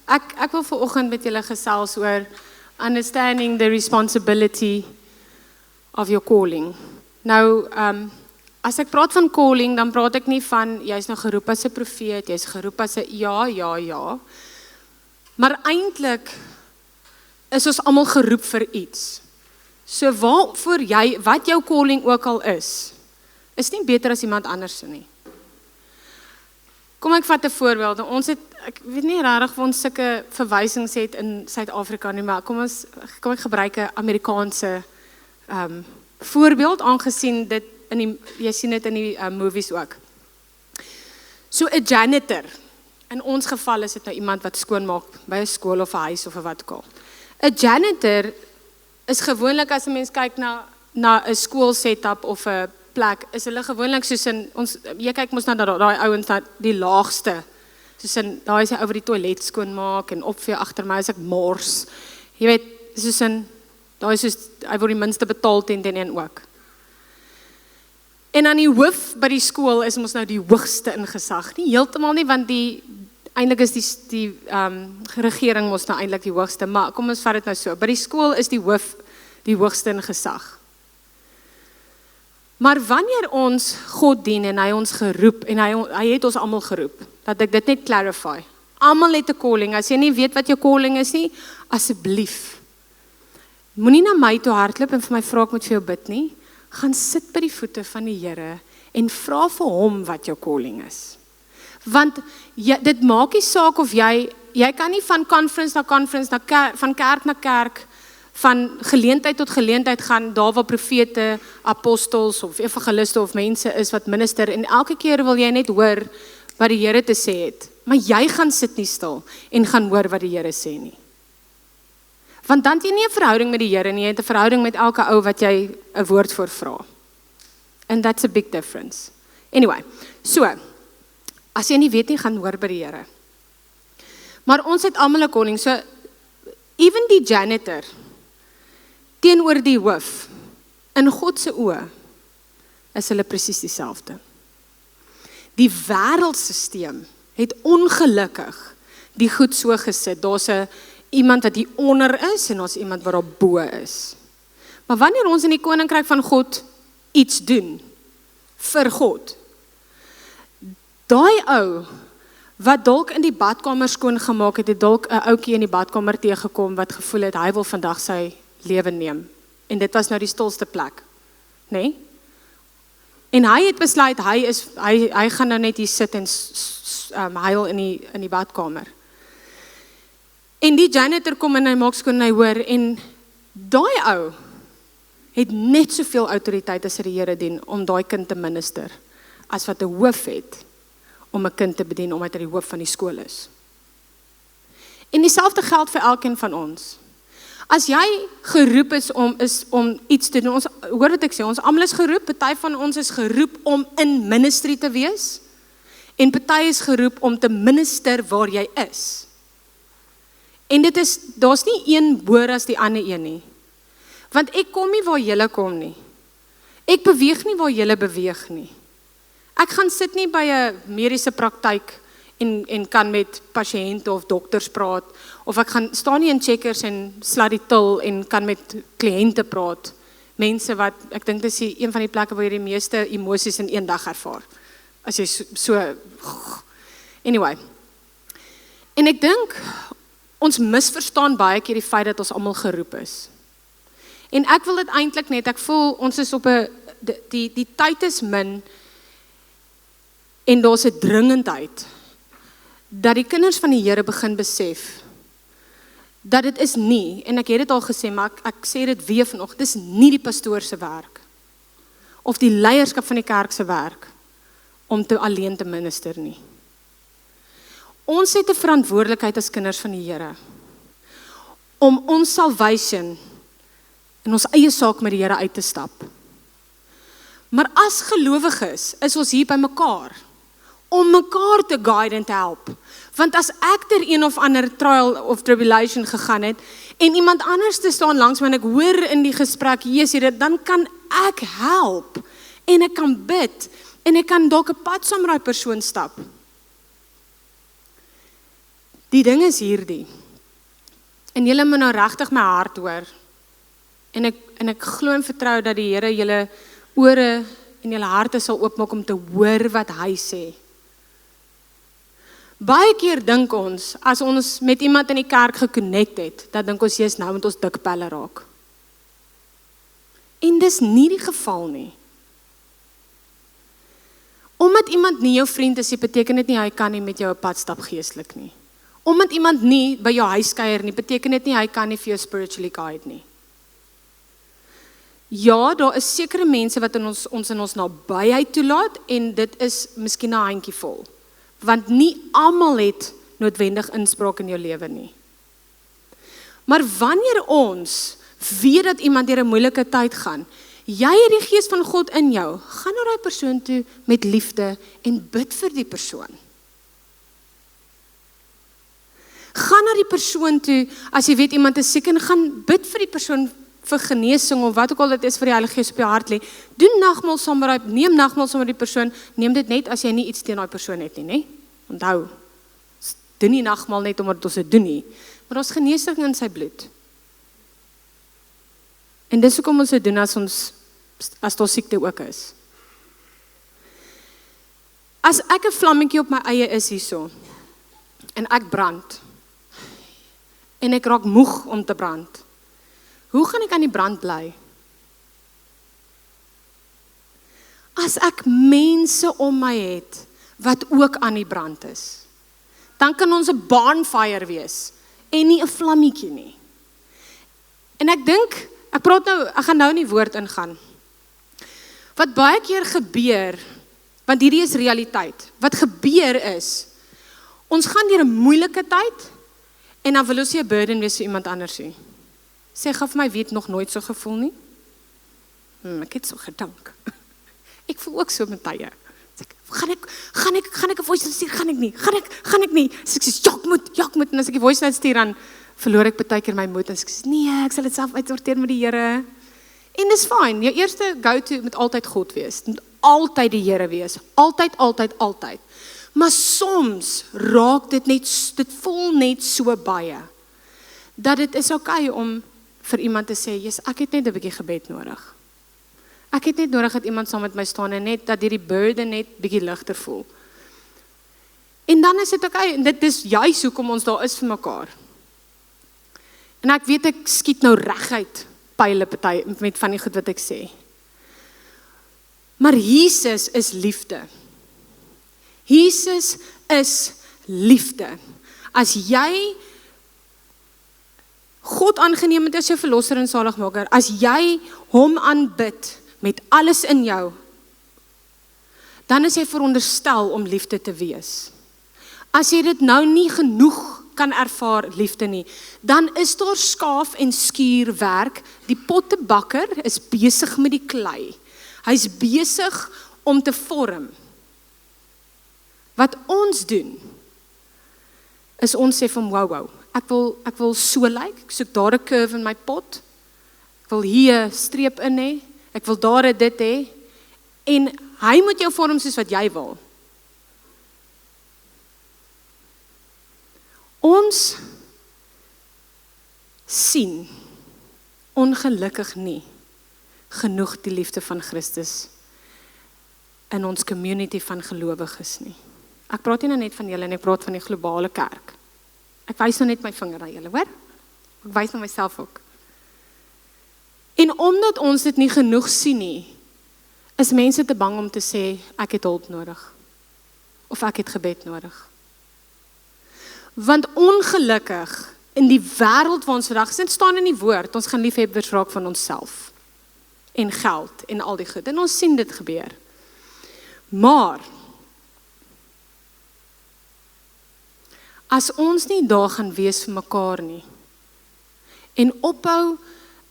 Ek wil vanoggend met julle gesels oor understanding the responsibility of your calling. Nou, as ek praat van calling, dan praat ek nie van, jy's nou geroep as 'n profeet, jy's geroep as 'n ja. Maar eintlik is ons almal geroep vir iets. So waarvoor jy, wat jou calling ook al is nie beter as iemand anders se nie. Kom ek vat 'n voorbeeld. Ons het, ek weet nie regtig of ons sulke verwysings het in Suid-Afrika nie, maar kom ek gebruik 'n Amerikaanse voorbeeld, aangesien dit jy sien dit in die movies ook. So 'n janitor, in ons geval is dit nou iemand wat skoonmaak by 'n skool of 'n huis of 'n wat ook al. 'n Janitor is gewoonlik, as 'n mens kyk na 'n skool setup of 'n plek, is hulle gewoonlik soos in ons, jy kyk mos na daai ouens na die laagste, soos in daai is hy oor die toilet skoonmaak en opvee agter my as ek mors. Jy weet, soos in daai is soos hy word die minste betaal teen een ook. En dan die hoof by die skool is mos nou die hoogste in gesag. Nie heeltemal nie, want eintlik is die regering mos nou eintlik die hoogste, maar kom ons vat dit nou so. By die skool is die hoof die hoogste in gesag. Maar wanneer ons God dien en hy ons geroep, en hy het ons almal geroep, dat ek dit net clarify. Almal het 'n calling. As jy nie weet wat jou calling is nie, asseblief. Moenie na my toe hardloop en vir my vra ek moet vir jou bid nie. Gaan sit by die voete van die Here en vra vir hom wat jou calling is. Want dit maak nie saak of jy kan nie van conference na conference, van kerk na kerk, van geleentheid tot geleentheid gaan, daar waar profete, apostels of evangeliste of mense is wat minister, en elke keer wil jy net hoor wat die Here te sê het. Maar jy gaan sit nie stil en gaan hoor wat die Here sê nie. Want dan het jy nie 'n verhouding met die Here nie, jy het 'n verhouding met elke ou wat jy 'n woord voor vra. And that's a big difference. Anyway, so, as jy nie weet nie, gaan hoor by die Here. Maar ons het almal 'n calling, so, even die janitor, teenoor die hoof, in God se oë, is hulle presies dieselfde. Die wêreldstelsel het ongelukkig die goed so gesit, daar's iemand wat hier onder is, en daar's iemand wat daar bo is. Maar wanneer ons in die koninkryk van God iets doen, vir God, daai ou, wat dalk in die badkamer skoon gemaak het dalk 'n ouetjie in die badkamer teëgekom, wat gevoel het, hy wil vandag sy lewe neem, en dit was nou die stilste plek, nê? En hy het besluit, hy gaan nou net hier sit en huil in die badkamer. En die janitor kom en hy maak skoon en hy hoor, en daai ou het net soveel autoriteit as die Here dien om daai kind te minister, as wat 'n hoof het om 'n kind te bedien, omdat hy die hoof van die skool is. En dieselfde geld vir elkeen van ons. As jy geroep is om iets te doen, hoor wat ek sê, ons almal is geroep, party van ons is geroep om in ministry te wees, en party is geroep om te minister waar jy is. En daar's nie een boer as die ander een nie. Want ek kom nie waar julle kom nie. Ek beweeg nie waar julle beweeg nie. Ek gaan sit nie by 'n mediese praktyk en kan met pasiënte of dokters praat, of ek gaan staan nie in Checkers en slat die til en kan met kliënte praat. Mense wat, ek dink dit is een van die plekke waar jy die meeste emosies in een dag ervaar. As jy so anyway. En ek dink, ons misverstaan baie keer die feit dat ons almal geroep is. En ek wil dit eintlik net, ek voel ons is op die tyd is min, en daar's 'n dringendheid, dat die kinders van die Here begin besef, dat dit is nie, en ek het dit al gesê, maar ek sê dit weer vanoggend, dit is nie die pastoor se werk, of die leierskap van die kerk se werk, om alleen te minister nie. Ons het 'n verantwoordelikheid as kinders van die Here, om ons salvation, en ons eie saak met die Here uit te stap. Maar as gelowiges, is ons hier by mekaar, om mekaar te guide en te help. Want as ek ter een of ander trial of tribulation gegaan het, en iemand anders te staan langs my, en ek hoor in die gesprek, Jesus, dan kan ek help, en ek kan bid, en ek kan dalk 'n pad saam met daai persoon stap. Die ding is hierdie, en julle moet nou regtig my hart hoor, en ek glo en vertrou dat die Here julle ore en julle harte sal oopmaak om te hoor wat hy sê. Baie keer dink ons, as ons met iemand in die kerk geconnect het, dan dink ons, nou moet ons dik pelle raak. En dis nie die geval nie. Omdat iemand nie jou vriend is, beteken dit nie, hy kan nie met jou 'n pad stap geestelik nie. Omdat iemand nie by jou huis kuier nie, beteken dit nie, hy kan nie vir jou spiritually guide nie. Ja, daar is sekere mense wat ons in ons nabyheid toelaat, en dit is miskien 'n handjievol. Want nie almal het noodwendig inspraak in jou lewe nie. Maar wanneer ons weet dat iemand deur 'n moeilike tyd gaan, jy het die gees van God in jou, gaan na daai persoon toe met liefde en bid vir die persoon. Gaan na die persoon toe, as jy weet iemand is siek, en gaan bid vir die persoon vir genesing, of wat ook al dit is vir die Heilige Gees op jou hart lê. Doen nagmaal saam met daai, neem nagmaal saam met die persoon, neem dit net as jy nie iets teen daai persoon het nie, né? Onthou, doen nie nagmaal net omdat ons dit doen nie, maar ons genesing in sy bloed. En dis hoekom ons dit doen as daar siekte ook is. As ek 'n vlammetjie op my eie is hierso, en ek brand, en ek raak moeg om te brand, hoe gaan ek aan die brand bly? As ek mense om my het, wat ook aan die brand is, dan kan ons 'n bonfire wees, en nie 'n vlammetjie nie. En ek dink, ek gaan nou in die woord ingaan. Wat baie keer gebeur, want hierdie is realiteit, wat gebeur is, ons gaan deur 'n moeilike tyd, en dan wil ons nie 'n burden wees vir iemand anders nie. Sê, gaf my weet nog nooit so gevoel nie. Ek het so gedink. Ek voel ook so met tye. Gaan ek 'n voice note stuur? Gaan ek nie. So ek sê, jak moet, en as ek die voice note stuur, dan verloor ek baie keer my moed, en ek sê, nee, ek sal dit self uitsorteer met die Here. En dis fyn, jou eerste go-to moet altyd God wees, moet altyd die Here wees, altyd. Maar soms raak dit voel net so baie, dat dit is okay om vir iemand te sê, ek het net 'n bietjie gebed nodig. Ek het net nodig dat iemand saam met my staan, en net dat hierdie burden net bietjie ligter voel. En dan is dit okay, en dit is juis hoekom ons daar is vir mekaar. En ek weet ek skiet nou reguit pyle party met van die goed wat ek sê. Maar Jesus is liefde. Jesus is liefde. As jy God aangeneem het as jou verlosser en saligmaker, as jy hom aanbid met alles in jou, dan is jy veronderstel om liefde te wees. As jy dit nou nie genoeg kan ervaar liefde nie, dan is daar skaaf en skuurwerk. Die pottebakker is besig met die klei. Hy's besig om te vorm. Wat ons doen, is ons sê van wow, ek wil so lyk, ek soek daar 'n curve in my pot, ek wil hier 'n streep in hê, ek wil daar 'n dit hê, en hy moet jou vorm soos wat jy wil. Ons sien ongelukkig nie genoeg die liefde van Christus in ons community van gelowiges nie. Ek praat nie nou net van julle en ek praat van die globale kerk. Ek wys nou net my vinger na julle, hoor? Ek wys na myself ook. En omdat ons dit nie genoeg sien nie, is mense te bang om te sê, ek het hulp nodig. Of ek het gebed nodig. Want ongelukkig, in die wêreld waar ons vandag is, staan in die woord, ons gaan liefhebbers raak van onsself. En geld, en al die goed. En ons sien dit gebeur. Maar, as ons nie daar gaan wees vir mekaar nie, en ophou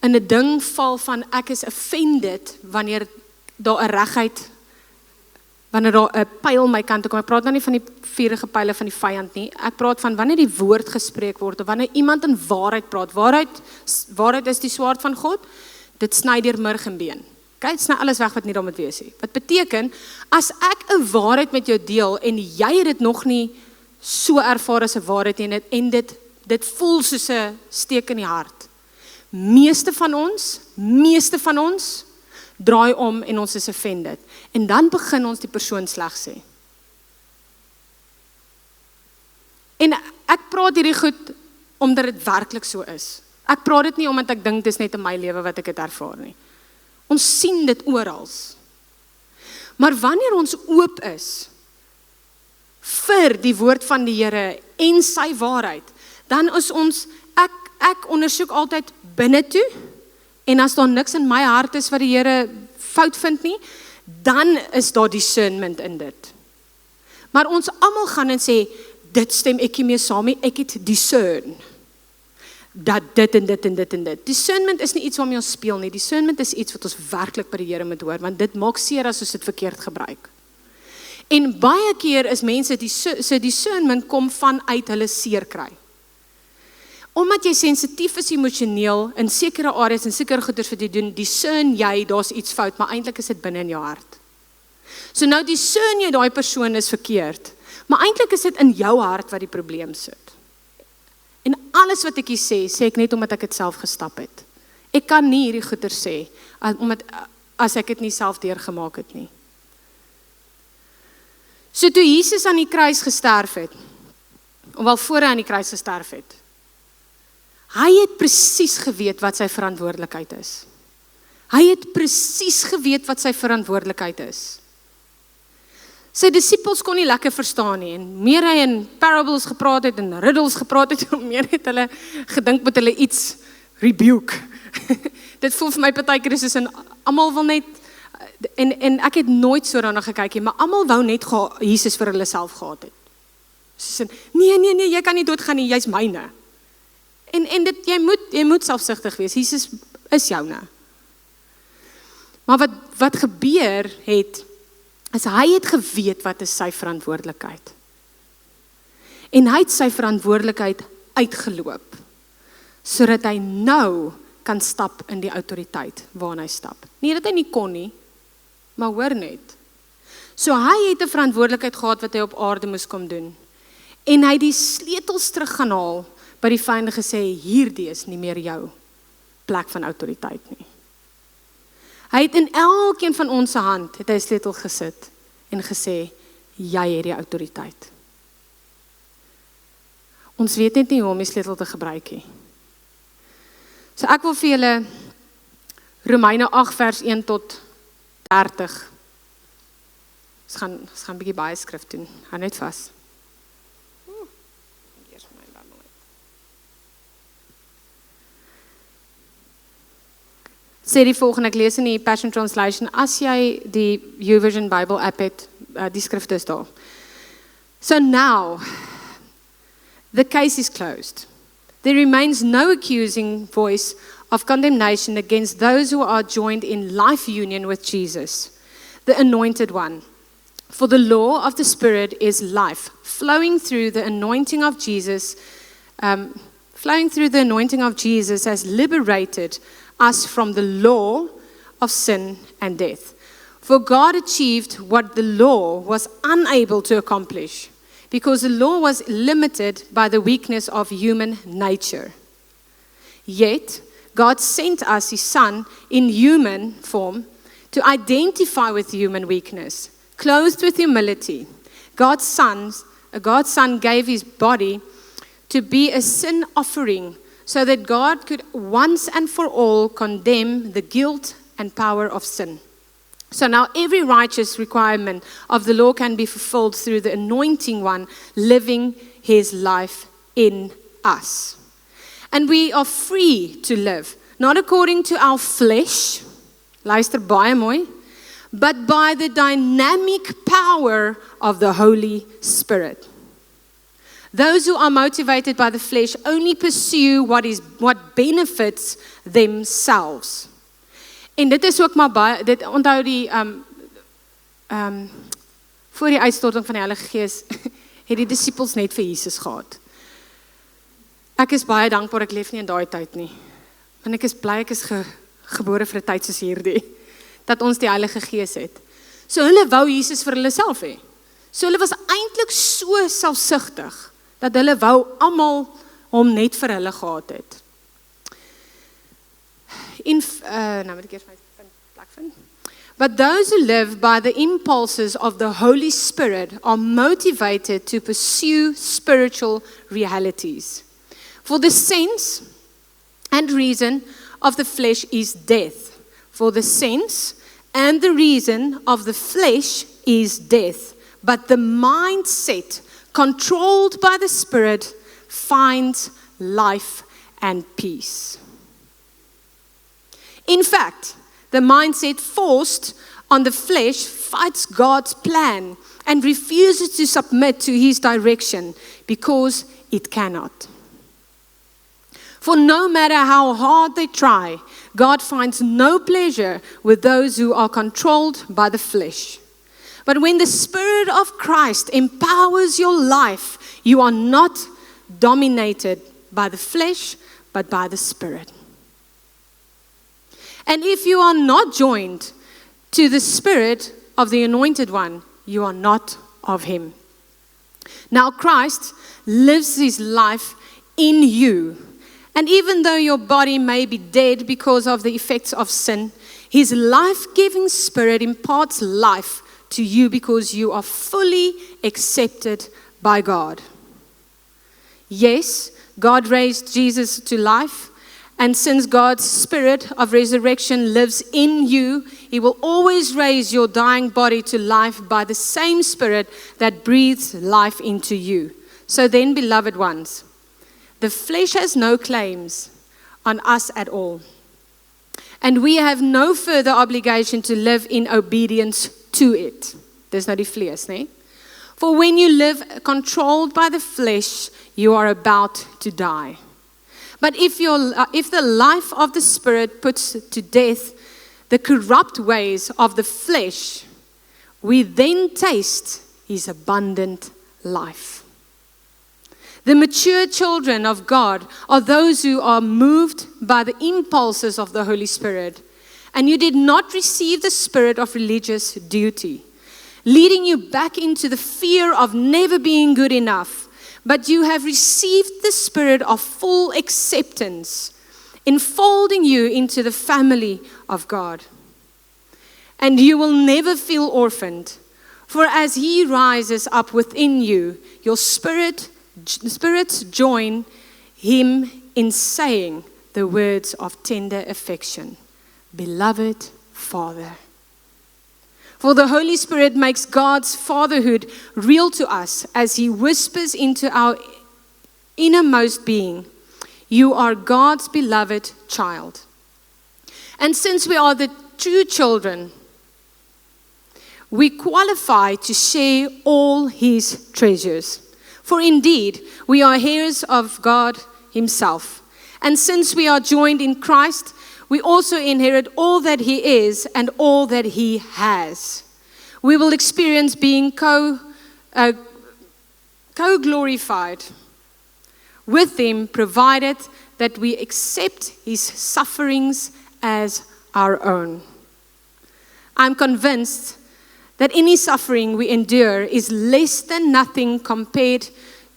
in 'n ding val van ek is offended, wanneer daar 'n regheid, wanneer daar 'n pyl my kant toe kom, ek praat nou nie van die vuurige pyle van die vyand nie, ek praat van wanneer die woord gespreek word, of wanneer iemand in waarheid praat, waarheid is die swaard van God, dit sny deur murg en been. Okay, dit sny alles weg wat nie daar moet wees nie. Wat beteken, as ek 'n waarheid met jou deel, en jy het dit nog nie so ervaar as 'n waarheid en dit voel soos 'n steek in die hart. Meeste van ons draai om en ons is offended. En dan begin ons die persoon sleg sê. En ek praat hierdie goed omdat dit werklik so is. Ek praat dit nie omdat ek dink dis net in my lewe wat ek dit ervaar nie. Ons sien dit oral. Maar wanneer ons oop is vir die woord van die Here en sy waarheid, dan is ons, ek ondersoek altyd binne toe, en as daar niks in my hart is wat die Here fout vind nie, dan is daar discernment in dit. Maar ons almal gaan en sê, dit stem ek nie mee saam nie, ek het discern, dat dit en dit en dit en dit. Discernment is nie iets waarmee ons speel nie, discernment is iets wat ons werklik by die Here moet hoor, want dit maak seer as ons dit verkeerd gebruik. En baie keer is mense, se discernment kom vanuit hulle seer kry. Omdat jy sensitief is emosioneel in sekere areas en sekere goeders wat jy doen, discern jy, daar's iets fout, maar eintlik is dit binne in jou hart. So nou discern jy daai persoon is verkeerd, maar eintlik is dit in jou hart wat die probleem sit. En alles wat ek hier sê ek net omdat ek dit self gestap het. Ek kan nie hierdie goeie sê, omdat as ek dit nie self deurgemaak het nie. So toe Jesus aan die kruis gesterf het, of wel voor hy aan die kruis gesterf het, hy het presies geweet wat sy verantwoordelikheid is. Hy het presies geweet wat sy verantwoordelikheid is. Sy disippels kon nie lekker verstaan nie, en meer hy in parables gepraat het, en riddles gepraat het, meer het hulle gedink met hulle iets rebuke. Dit voel vir my partykeer soos in, almal wil net, en ek het nooit so daarna gekyk nie, maar almal wou net Jesus vir hulle self gehad het. Soos in, nee, jy kan nie doodgaan nie, jy's myne. En dit, jy moet selfsugtig wees, Jesus is joune. Maar wat gebeur het, is hy het geweet wat is sy verantwoordelikheid. En hy het sy verantwoordelikheid uitgeloop, sodat hy nou kan stap in die autoriteit waarin hy stap. Nie dat hy nie kon nie, maar hoor net. So hy het 'n verantwoordelikheid gehad wat hy op aarde moes kom doen. En hy het die sleutels terug gaan haal, by die vyande gesê, hierdie is nie meer jou plek van autoriteit nie. Hy het in elkeen van ons se hand, het hy 'n sleutel gesit, en gesê, jy het die autoriteit. Ons weet net nie hoe om die sleutel te gebruik nie. So ek wil vir julle, Romeine 8 vers 1 tot 30, ons gaan 'n bietjie baie skrif doen, hou net vas. Sê die volgende, ek lees in die Passion Translation, as jy die YouVersion Bible app het, die skrifte is daar. So now, the case is closed. There remains no accusing voice of condemnation against those who are joined in life union with Jesus, the Anointed One. For the law of the Spirit is life, flowing through the anointing of Jesus, has liberated us from the law of sin and death. For God achieved what the law was unable to accomplish, because the law was limited by the weakness of human nature. Yet, God sent us His Son in human form to identify with human weakness, clothed with humility. God's Son gave His body to be a sin offering, so that God could once and for all condemn the guilt and power of sin. So now every righteous requirement of the law can be fulfilled through the Anointing One living His life in us. And we are free to live, not according to our flesh, luister baie mooi, but by the dynamic power of the Holy Spirit. Those who are motivated by the flesh only pursue what benefits themselves. En dit is ook maar baie, dit onthou die voor die uitstorting van die Heilige Gees het die disippels net vir Jesus gehad. Ek is baie dankbaar ek leef nie in daai tyd nie. Want ek is bly ek is gebore vir 'n tyd soos hierdie, dat ons die Heilige Gees het. So hulle wou Jesus vir hulle self hê. So hulle was eintlik so selfsugtig dat hulle wou almal hom net vir hulle gehad het. Nou moet ek eers my plek vind. But those who live by the impulses of the Holy Spirit are motivated to pursue spiritual realities. For the sense and reason of the flesh is death. For the sense and the reason of the flesh is death. But the mindset controlled by the Spirit finds life and peace. In fact, the mindset forced on the flesh fights God's plan and refuses to submit to His direction because it cannot. For no matter how hard they try, God finds no pleasure with those who are controlled by the flesh. But when the Spirit of Christ empowers your life, you are not dominated by the flesh, but by the Spirit. And if you are not joined to the Spirit of the Anointed One, you are not of Him. Now Christ lives His life in you. And even though your body may be dead because of the effects of sin, His life-giving Spirit imparts life to you because you are fully accepted by God. Yes, God raised Jesus to life. And since God's Spirit of resurrection lives in you, He will always raise your dying body to life by the same Spirit that breathes life into you. So then, beloved ones, the flesh has no claims on us at all. And we have no further obligation to live in obedience to it. There's no vlees, nee? For when you live controlled by the flesh, you are about to die. But if the life of the Spirit puts to death the corrupt ways of the flesh, we then taste His abundant life. The mature children of God are those who are moved by the impulses of the Holy Spirit. And you did not receive the spirit of religious duty, leading you back into the fear of never being good enough. But you have received the spirit of full acceptance, enfolding you into the family of God. And you will never feel orphaned, for as He rises up within you, your spirits join Him in saying the words of tender affection, Beloved Father. For the Holy Spirit makes God's fatherhood real to us as He whispers into our innermost being, You are God's beloved child. And since we are the true children, we qualify to share all His treasures. For indeed, we are heirs of God Himself. And since we are joined in Christ, we also inherit all that He is and all that He has. We will experience being co-glorified with Him, provided that we accept His sufferings as our own. I'm convinced that any suffering we endure is less than nothing compared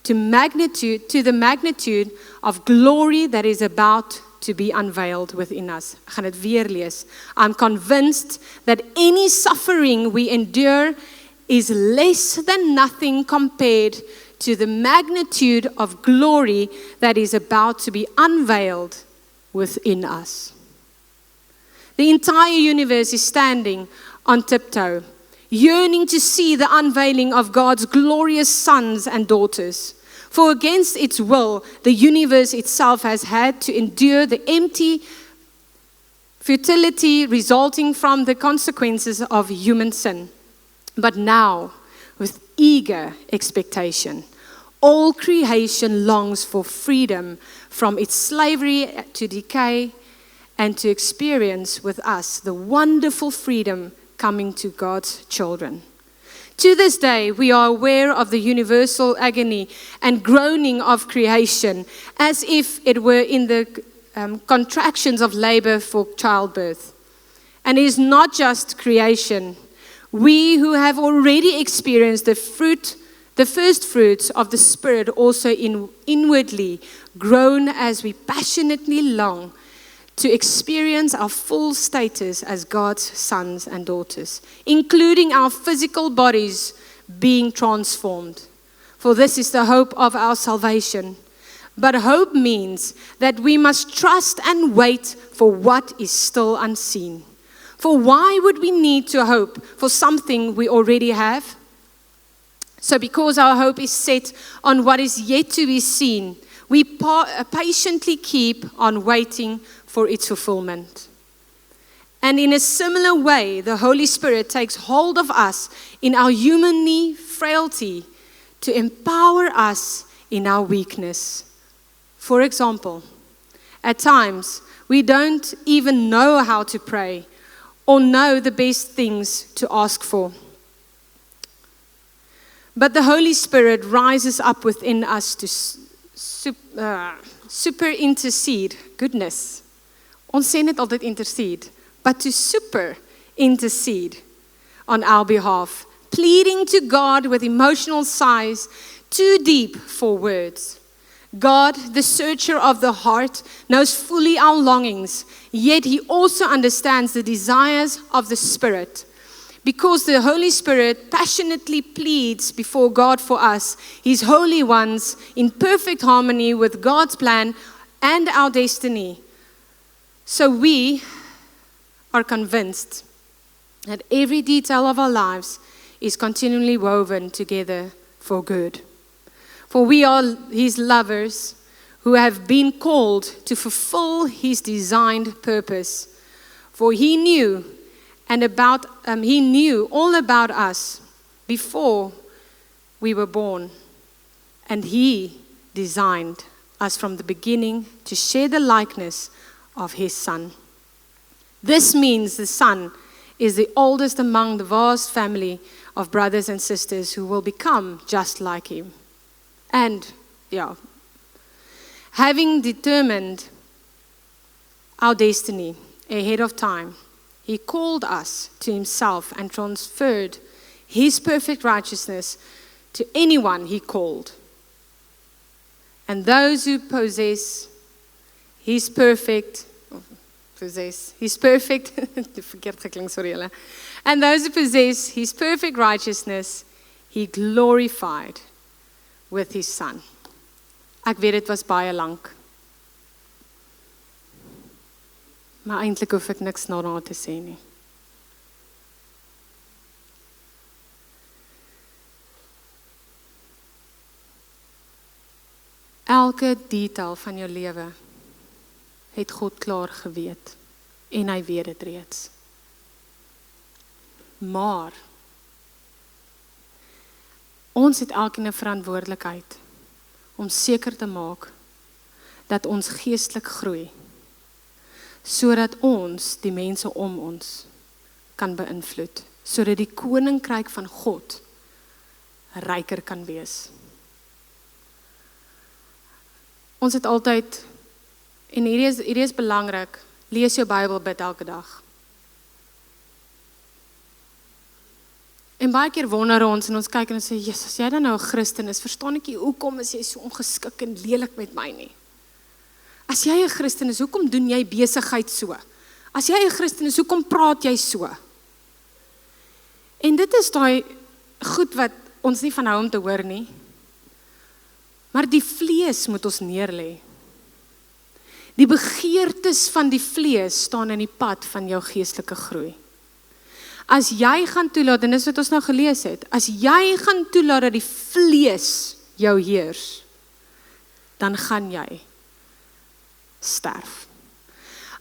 to the magnitude of glory that is about to be unveiled within us. Ek gaan dit weer lees. I'm convinced that any suffering we endure is less than nothing compared to the magnitude of glory that is about to be unveiled within us. The entire universe is standing on tiptoe, yearning to see the unveiling of God's glorious sons and daughters. For against its will, the universe itself has had to endure the empty futility resulting from the consequences of human sin. But now, with eager expectation, all creation longs for freedom from its slavery to decay and to experience with us the wonderful freedom coming to God's children. To this day, we are aware of the universal agony and groaning of creation, as if it were in the contractions of labor for childbirth. And it is not just creation. We who have already experienced the first fruits of the Spirit also inwardly groan as we passionately long to experience our full status as God's sons and daughters, including our physical bodies being transformed. For this is the hope of our salvation. But hope means that we must trust and wait for what is still unseen. For why would we need to hope for something we already have? So because our hope is set on what is yet to be seen, we patiently keep on waiting for its fulfillment. And in a similar way, the Holy Spirit takes hold of us in our humanly frailty to empower us in our weakness. For example, at times, we don't even know how to pray or know the best things to ask for. But the Holy Spirit rises up within us to super intercede. Goodness. Ons sê net altyd intercede, but to super intercede on our behalf, pleading to God with emotional sighs too deep for words. God, the searcher of the heart, knows fully our longings, yet He also understands the desires of the Spirit. Because the Holy Spirit passionately pleads before God for us, His holy ones, in perfect harmony with God's plan and our destiny. So we are convinced that every detail of our lives is continually woven together for good. For we are His lovers who have been called to fulfill His designed purpose. For He knew all about us before we were born, and He designed us from the beginning to share the likeness of His Son. This means the Son is the oldest among the vast family of brothers and sisters who will become just like Him. And, having determined our destiny ahead of time, He called us to Himself and transferred His perfect righteousness to anyone He called. And those who possess His perfect, and those who possess His perfect righteousness, He glorified with His Son. Ek weet dit was baie lank. Maar eintlik hoef ek niks daarna te sê nie. Elke detail van jou lewe het God klaar geweet en hy weet dit reeds. Maar ons het elkeen 'n verantwoordelikheid om seker te maak dat ons geestelik groei, sodat ons die mense om ons kan beïnvloed, sodat die koninkryk van God ryker kan wees. Ons het altyd, en hierdie is belangrik, lees jou Bybel, bid elke dag. En baie keer wonder ons en ons kyk en ons sê, Jesus, as jy dan nou 'n Christen is, verstaan ek nie, hoekom is jy so ongeskik en lelik met my nie? As jy 'n Christen is, hoekom doen jy besigheid so? As jy 'n Christen is, hoekom praat jy so? En dit is daai goed wat ons nie van hou om te hoor nie. Maar die vlees moet ons neerlê. Die begeertes van die vlees staan in die pad van jou geestelike groei. As jy gaan toelaat, en dis wat ons nou gelees het, as jy gaan toelaat dat die vlees jou heers, dan gaan jy sterf.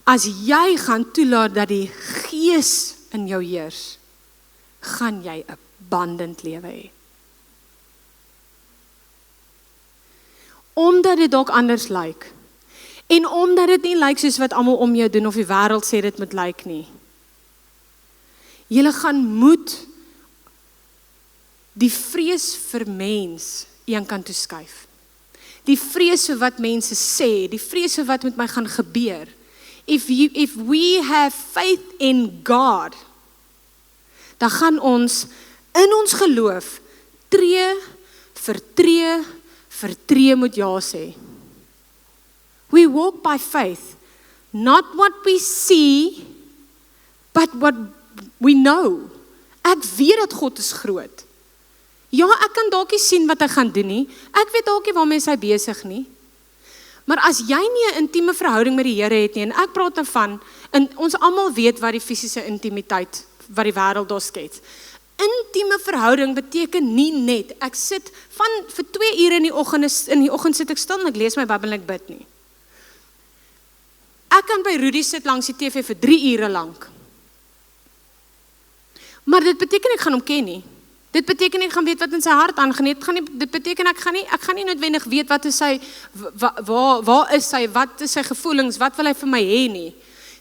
As jy gaan toelaat dat die gees in jou heers, gaan jy 'n abundant lewe hê. Omdat dit dalk anders lyk, en omdat dit nie lyk soos wat almal om jou doen, of die wêreld sê dit moet lyk nie. Julle gaan moet die vrees vir mens een kant toe skuif. Die vrees vir wat mense sê, die vrees vir wat met my gaan gebeur. If we have faith in God, dan gaan ons in ons geloof tree vir tree moet ja sê. We walk by faith, not what we see, but what we know. Ek weet dat God is groot. Ja, ek kan dalk nie sien wat hy gaan doen nie. Ek weet dalk nie waarmee hy besig nie. Maar as jy nie 'n intieme verhouding met die Here het nie, en ek praat daarvan, en ons almal weet wat die fisiese intimiteit, wat die wêreld daar skets. Intieme verhouding beteken nie net, ek sit vir 2 ure in die oggend sit ek stil en ek lees my Bybel en ek bid nie. Ek kan by Rudy sit langs die TV vir 3 ure lank. Maar dit beteken ek gaan hom ken nie. Dit beteken ek gaan weet wat in sy hart aangaan. Dit beteken ek gaan nie noodwendig weet wat is sy, waar is sy, wat is sy gevoelens, wat wil hy vir my hê nie.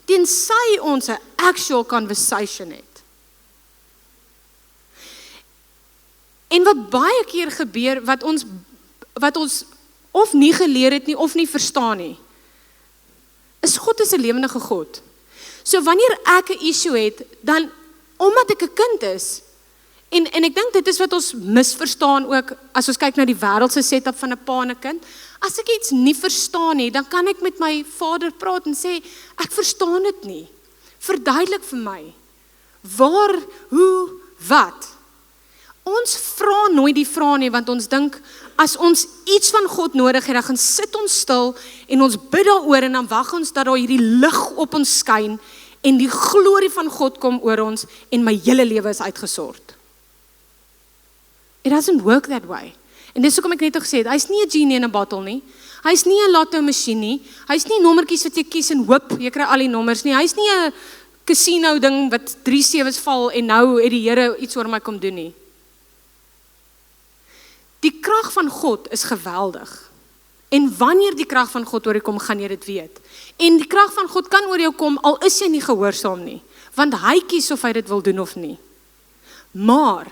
Tensy ons 'n actual conversation het. En wat baie keer gebeur, wat ons of nie geleer het nie, of nie verstaan nie, is God is 'n lewendige God. So wanneer ek 'n issue het, dan, omdat ek 'n kind is, en ek dink dit is wat ons misverstaan ook, as ons kyk na die wêreldse setup van 'n pa en 'n kind, as ek iets nie verstaan nie, dan kan ek met my vader praat en sê, ek verstaan dit nie, verduidelik vir my, waar, hoe, wat. Ons vra nooit die vrae nie, want ons dink, as ons iets van God nodig het, dan gaan sit ons stil, en ons bid daaroor, en dan wag ons dat daar hierdie lig op ons skyn, en die glorie van God kom oor ons, en my hele lewe is uitgesort. It doesn't work that way. En dis hoekom ek net gesê het, hy's nie 'n genie in 'n bottle nie, hy's nie 'n lotto masjien nie, hy's nie nommertjies wat jy kies en hoop, jy kry al die nommers nie, hy's nie 'n casino ding wat 3 7's val, en nou het die Here iets oor my kom doen nie. Die krag van God is geweldig. En wanneer die krag van God oor jou kom, gaan jy dit weet. En die krag van God kan oor jou kom, al is jy nie gehoorsaam nie. Want hy kies of hy dit wil doen of nie. Maar,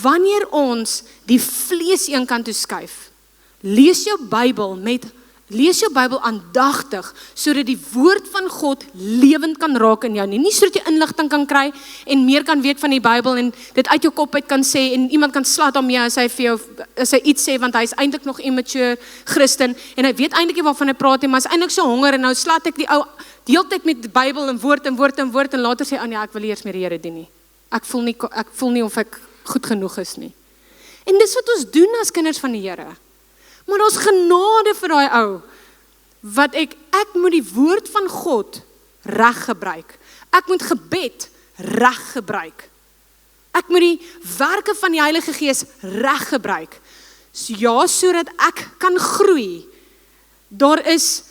wanneer ons die vlees een kant toe skuif, lees jou Bybel aandagtig, sodat die woord van God lewend kan raak in jou nie sodat jy inligting kan kry, en meer kan weet van die Bybel, en dit uit jou kop uit kan sê, en iemand kan slat om jou, as hy iets sê, want hy is eintlik nog immature Christen, en hy weet eintlik nie waarvan hy praat, maar hy is eintlik so honger, en nou slat ek die ou, die hele tyd met die Bybel, en woord, en later sê, nee, ek wil eers meer die Here dien nie, ek voel nie of ek goed genoeg is nie, en dis wat ons doen as kinders van die Here. Maar ons genade vir daai ou, wat ek moet die woord van God reg gebruik. Ek moet gebed reg gebruik. Ek moet die werke van die Heilige Gees reg gebruik. So ja, sodat ek kan groei. Daar is,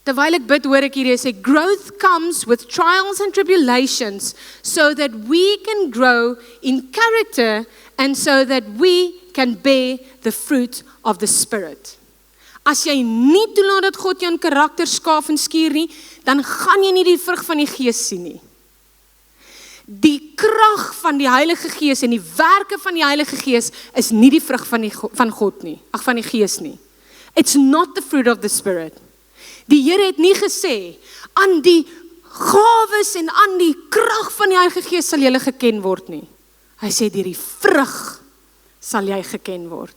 terwyl ek bid, hoor ek hier sê, growth comes with trials and tribulations, so that we can grow in character, and so that we can bear the fruit of the Spirit. As jy nie toelaat dat God jou in karakter skaaf en skuur nie, dan gaan jy nie die vrug van die Gees sien nie. Die krag van die Heilige Gees en die werke van die Heilige Gees is nie die vrug van God nie, van die Gees nie. It's not the fruit of the Spirit. Die Here het nie gesê, aan die gawes en aan die krag van die Heilige Gees sal jy geken word nie. Hy sê, deur die vrug sal jy geken word.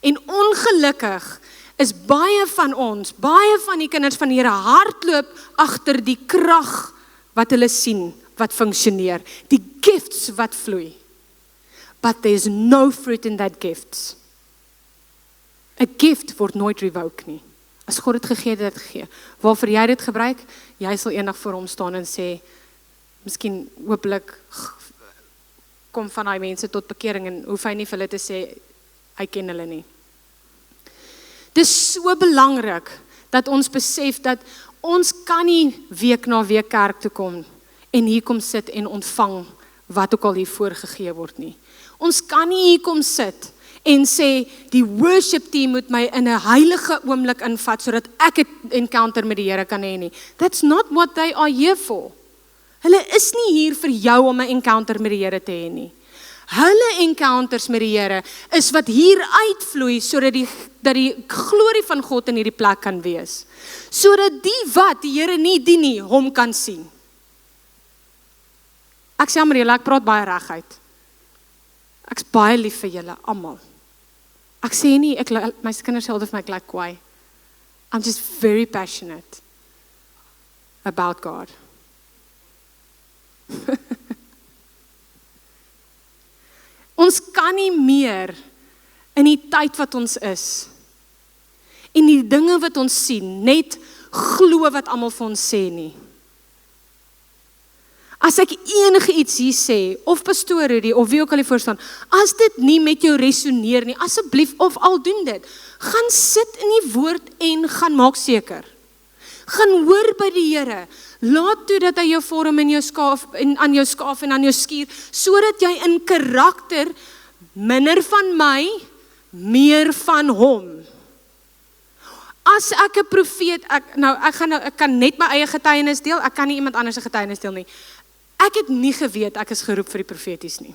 En ongelukkig is baie van die kinders van die Here hardloop agter die krag wat hulle sien, wat funksioneer, die gifts wat vloei. But there's no fruit in that gifts. 'n Gift word nooit revoke nie. As God het gegee, dit gegee. Waarvoor jy dit gebruik, jy sal eendag voor hom staan en sê, miskien hopelik kom van daai mense tot bekering en hoef hy nie vir hulle te sê, hy ken hulle nie. Dit is so belangrik dat ons besef dat ons kan nie week na week kerk toe kom en hier kom sit en ontvang wat ook al hier voorgegee word nie. Ons kan nie hier kom sit en sê die worship team moet my in 'n heilige oomblik invat sodat ek 'n encounter met die Here kan hê nie. That's not what they are here for. Hulle is nie hier vir jou om 'n encounter met die Here te hê nie. Hulle encounters met die Here is wat hier uitvloei sodat die glorie van God in hierdie plek kan wees. Sodat die wat die Here nie dien nie, hom kan sien. Ek sê maar julle, ek praat baie reguit. Ek's baie lief vir julle almal. Ek sê nie my kinders sê altyd vir my ek lyk kwaai. I'm just very passionate about God. Ons kan nie meer in die tyd wat ons is en die dinge wat ons sien net glo wat almal vir ons sê nie. As ek enige iets hier sê, of pastoor Rudy, of wie ook al die voorstaan, as dit nie met jou resoneer nie, asseblief, of al doen dit, gaan sit in die woord en gaan maak seker. Gaan hoor by die Here, laat toe dat hy jou vorm in jou skaaf, en aan jou skaaf en aan jou skuur, sodat jy in karakter, minder van my, meer van hom. As ek 'n profeet, ek kan net my eie getuienis deel, ek kan nie iemand anders se getuienis deel nie. Ek het nie geweet ek is geroep vir die profeties nie.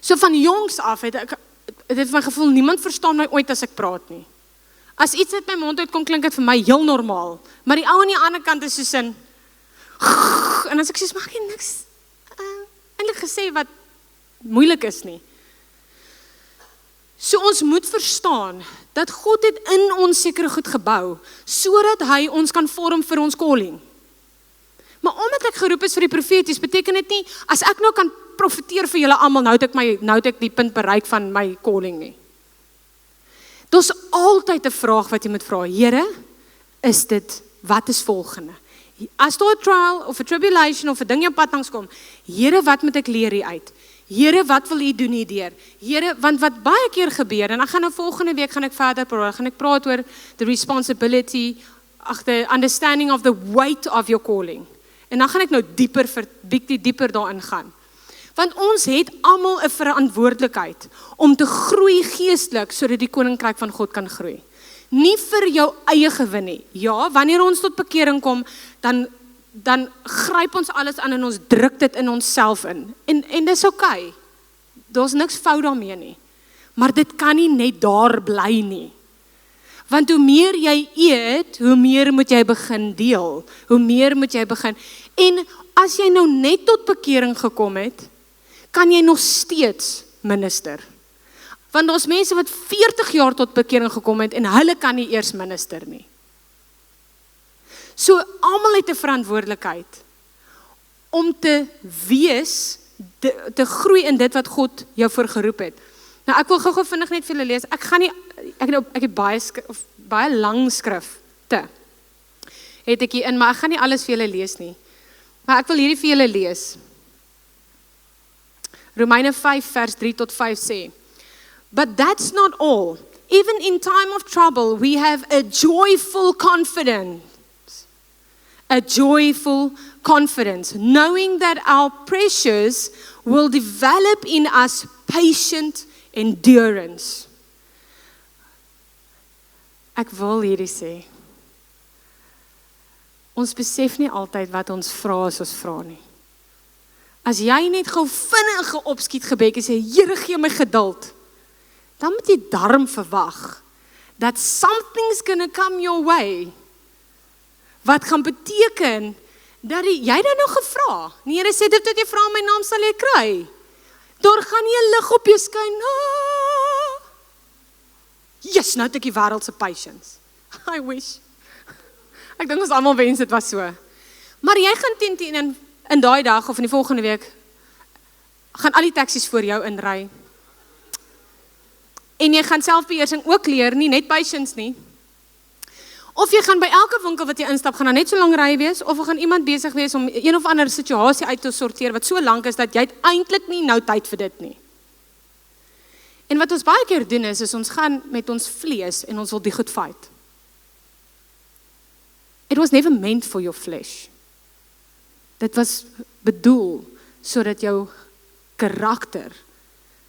So van jongs af het het my gevoel, niemand verstaan my ooit as ek praat nie. As iets uit my mond uitkom, klink dit vir my heel normaal. Maar die ou aan die ander kant is soos in, en as ek sê, mag jy niks eintlik gesê wat moeilik is nie. So ons moet verstaan, dat God het in ons sekere goed gebou, sodat hy ons kan vorm vir ons calling. Maar omdat ek geroep is vir die profeties, beteken dit nie, as ek nou kan profeteer vir julle almal, nou het ek die punt bereik van my calling nie. Daar's altyd 'n vraag wat jy moet vra, Here, is dit, wat is volgende? As daar 'n trial, of 'n tribulation, of 'n ding jou pad langs kom, Here, wat moet ek leer hier uit? Here, wat wil u doen hierdeur? Here, want wat baie keer gebeur, en ek gaan nou volgende week verder praat, gaan ek praat oor the responsibility, the understanding of the weight of your calling. En dan gaan ek nou dieper daarin gaan. Want ons het almal 'n verantwoordelikheid om te groei geestelik sodat die koninkryk van God kan groei. Nie vir jou eie gewin nie. Ja, wanneer ons tot bekering kom, dan gryp ons alles aan en ons druk dit in onsself in. En dis okay. Daar's niks fout daarmee nie. Maar dit kan nie net daar bly nie. Want hoe meer jy eet, hoe meer moet jy begin deel. Hoe meer moet jy begin. En as jy nou net tot bekering gekom het, kan jy nog steeds minister. Want daar's mense wat 40 jaar tot bekering gekom het en hulle kan nie eers minister nie. So almal het 'n verantwoordelikheid om te wees, te groei in dit wat God jou voor geroep het. Nou ek wil gou vinnig net vir julle lees. Ek het baie lang skrifte. Het ek hier in, maar ek gaan nie alles vir julle lees nie. Maar ek wil hierdie vir julle lees. Romeine 5 vers 3 tot 5 sê, But that's not all. Even in time of trouble, we have a joyful confidence. A joyful confidence, knowing that our pressures will develop in us patient endurance. Ek wil hierdie sê, ons besef nie altyd wat ons vra as ons vra nie. As jy net gou vinnige opskiet gebed en sê, Here gee my geduld, dan moet jy darm verwag, that something's gonna come your way, wat gaan beteken, dat jy dan nou gevra, die Here sê, dit wat jy vra in my naam sal jy kry, daar gaan nie 'n lig op jou skyn, yes, nou het ek die wêreld se patience, I wish, ek dink ons almal wens dit was so, maar jy gaan teen in daai dag, of in die volgende week, gaan al die taksies voor jou inry, en jy gaan selfbeheersing ook leer, nie net patience nie, of jy gaan by elke winkel wat jy instap, gaan daar net so lang ry wees, of gaan iemand besig wees om een of ander situasie uit te sorteer, wat so lank is, dat jy eintlik nie nou tyd vir dit nie. En wat ons baie keer doen is ons gaan met ons vlees, en ons wil die goed fight. It was never meant for your flesh. Dit was bedoel, sodat jou karakter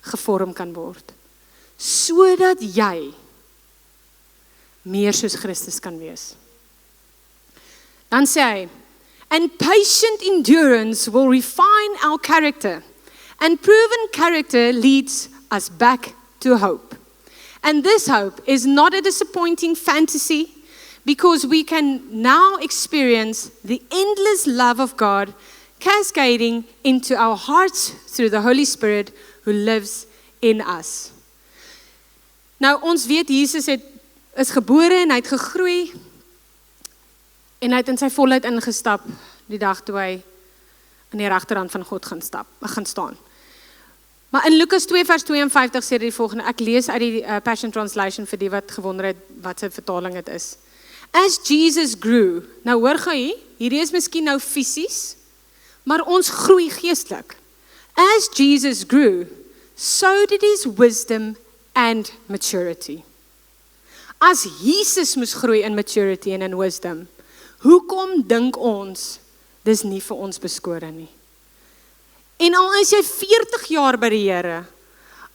gevorm kan word. Sodat jy meer soos Christus kan wees. Dan sê hy, and patient endurance will refine our character, and proven character leads us back to hope. And this hope is not a disappointing fantasy, because we can now experience the endless love of God cascading into our hearts through the Holy Spirit who lives in us. Nou, ons weet, Jesus is gebore en hy het gegroei en hy het in sy volheid ingestap die dag toe hy in die regterhand van God gaan staan. Maar in Lukas 2 vers 52 sê die volgende, ek lees uit die Passion Translation vir die wat gewonder het wat sy vertaling het is. As Jesus grew, nou hoor gou hierdie is miskien nou fisies, maar ons groei geestelik. As Jesus grew, so did his wisdom and maturity. As Jesus moes groei in maturity en in wisdom, hoekom dink ons, dis nie vir ons beskore nie? En al is jy 40 jaar by die Here,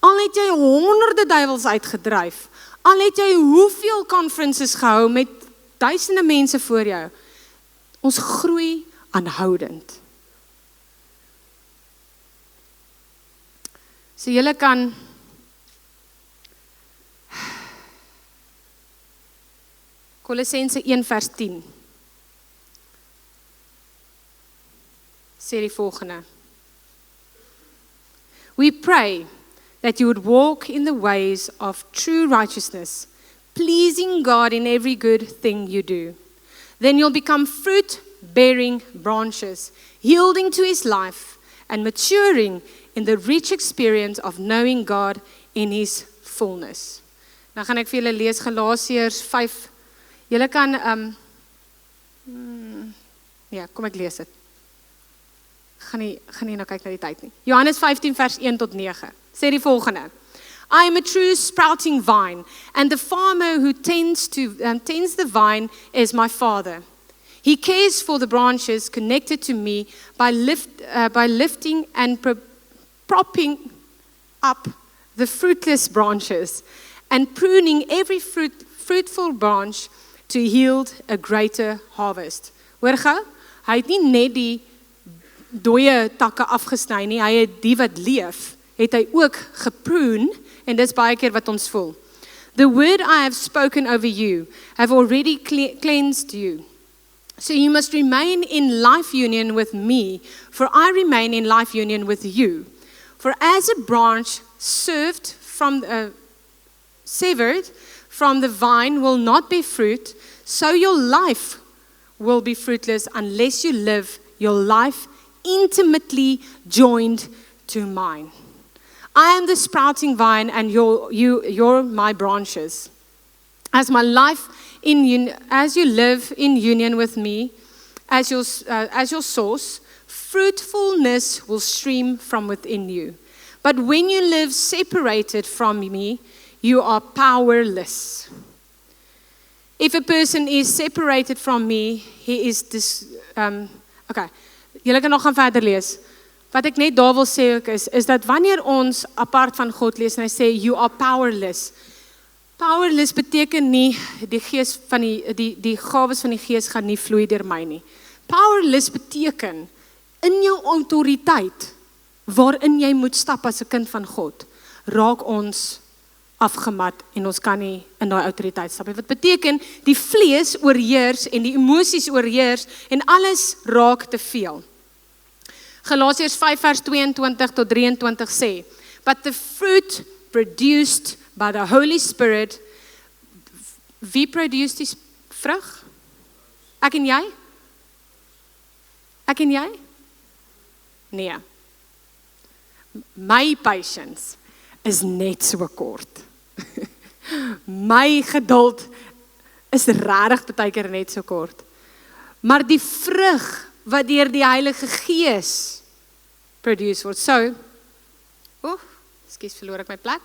al het jy honderde duiwels uitgedryf, al het jy hoeveel conferences gehou met duisende mense voor jou, ons groei aanhoudend. So julle kan Kolossense 1 vers 10 sê die volgende. We pray that you would walk in the ways of true righteousness, pleasing God in every good thing you do. Then you'll become fruit-bearing branches, yielding to his life and maturing in the rich experience of knowing God in his fullness. Nou gaan ek vir julle lees Galasiërs 5. Julle kan, ja, kom ek lees dit. Gaan nie nou kyk na die tyd nie. Johannes 15 vers 1 tot 9. Sê die volgende. I am a true sprouting vine, and the farmer who tends the vine is my Father. He cares for the branches connected to me by lifting and propping up the fruitless branches and pruning every fruitful branch to yield a greater harvest. Hoor gou, hy het nie net die dooie takke afgesny nie, hy het die wat leef, het hy ook geprune, en dis baie keer wat ons voel. The word I have spoken over you have already cleansed you. So you must remain in life union with me, for I remain in life union with you. For as a branch severed from the vine will not bear fruit, so your life will be fruitless unless you live your life intimately joined to mine. I am the sprouting vine, and you're my branches. As you live in union with me, as your source, fruitfulness will stream from within you. But when you live separated from me, you are powerless. If a person is separated from me, he is okay. Julle kan nog gaan verder lees. Wat ek net daar wil sê ook is dat wanneer ons apart van God lees en hy sê you are powerless. Powerless beteken nie die gees van die gawes van die gees gaan nie vloei deur my nie. Powerless beteken in jou autoriteit waarin jy moet stap as 'n kind van God, raak ons afgemat en ons kan nie in daai autoriteit stap nie. Wat beteken die vlees oorheers en die emosies oorheers en alles raak te veel. Galasiërs 5 vers 22 tot 23 sê, but the fruit produced by the Holy Spirit, wie produced die vrug? Ek en jy? Ek en jy? Nee. My patience is net so kort. My geduld is regtig baie keer net so kort. Maar die vrug wat deur die Heilige Gees produce word. So, verloor ek my plek.